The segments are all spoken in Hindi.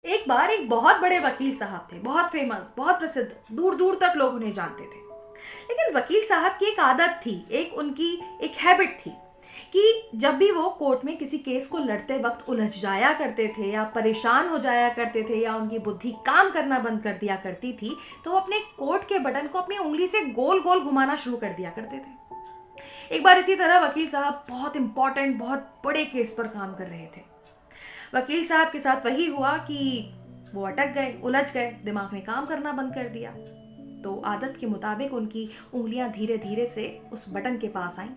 एक बार एक बहुत बड़े वकील साहब थे, बहुत फेमस, बहुत प्रसिद्ध, दूर दूर तक लोग उन्हें जानते थे। लेकिन वकील साहब की एक आदत थी, उनकी एक हैबिट थी कि जब भी वो कोर्ट में किसी केस को लड़ते वक्त उलझ जाया करते थे या परेशान हो जाया करते थे या उनकी बुद्धि काम करना बंद कर दिया करती थी, तो वो अपने कोर्ट के बटन को अपनी उंगली से गोल गोल घुमाना शुरू कर दिया करते थे। एक बार इसी तरह वकील साहब बहुत इंपॉर्टेंट, बहुत बड़े केस पर काम कर रहे थे। वकील साहब के साथ वही हुआ कि वो अटक गए, उलझ गए, दिमाग ने काम करना बंद कर दिया। तो आदत के मुताबिक उनकी उंगलियां धीरे धीरे से उस बटन के पास आईं।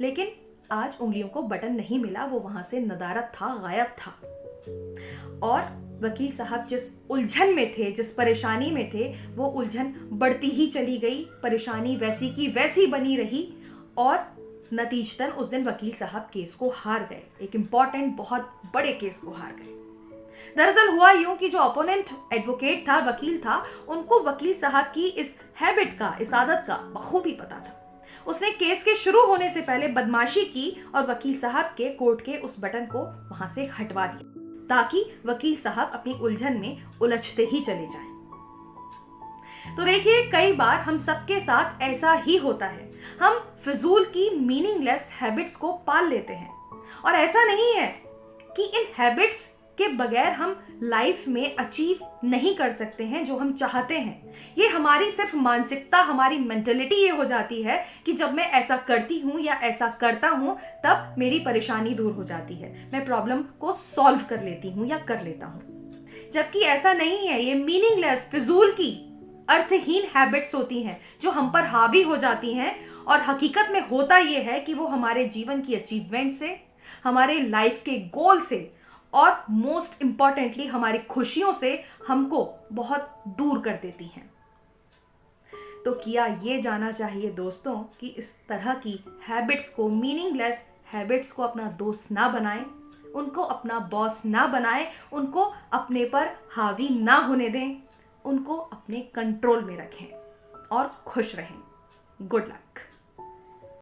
लेकिन आज उंगलियों को बटन नहीं मिला, वो वहां से नदारद था, गायब था। और वकील साहब जिस उलझन में थे, जिस परेशानी में थे, वो उलझन बढ़ती ही चली गई, परेशानी वैसी की वैसी बनी रही। और नतीजतन उस दिन वकील साहब केस को हार गए, एक इंपॉर्टेंट बहुत बड़े केस को हार गए। दरअसल हुआ यूं कि जो ओपोनेंट एडवोकेट था, वकील था, उनको वकील साहब की इस हैबिट का, इस आदत का बखूबी पता था। उसने केस के शुरू होने से पहले बदमाशी की और वकील साहब के कोर्ट के उस बटन को वहां से हटवा दिया, ताकि वकील साहब अपनी उलझन में उलझते ही चले जाएं। तो देखिए, कई बार हम सबके साथ ऐसा ही होता है। हम फिजूल की मीनिंगलेस हैबिट्स को पाल लेते हैं। और ऐसा नहीं है कि इन हैबिट्स के बगैर हम लाइफ में अचीव नहीं कर सकते हैं जो हम चाहते हैं। ये हमारी सिर्फ मानसिकता, हमारी मेंटेलिटी ये हो जाती है कि जब मैं ऐसा करती हूँ या ऐसा करता हूँ तब मेरी परेशानी दूर हो जाती है, मैं प्रॉब्लम को सॉल्व कर लेती हूँ या कर लेता हूँ। जबकि ऐसा नहीं है। ये मीनिंगलेस, फिजूल की, अर्थहीन हैबिट्स होती हैं जो हम पर हावी हो जाती हैं। और हकीकत में होता यह है कि वो हमारे जीवन की अचीवमेंट से, हमारे लाइफ के गोल से और मोस्ट इंपॉर्टेंटली हमारी खुशियों से हमको बहुत दूर कर देती हैं। तो किया ये जाना चाहिए दोस्तों कि इस तरह की हैबिट्स को, मीनिंगलेस हैबिट्स को अपना दोस्त ना बनाएं, उनको अपना बॉस ना बनाएं, उनको अपने पर हावी ना होने दें, उनको अपने कंट्रोल में रखें और खुश रहें। Good luck.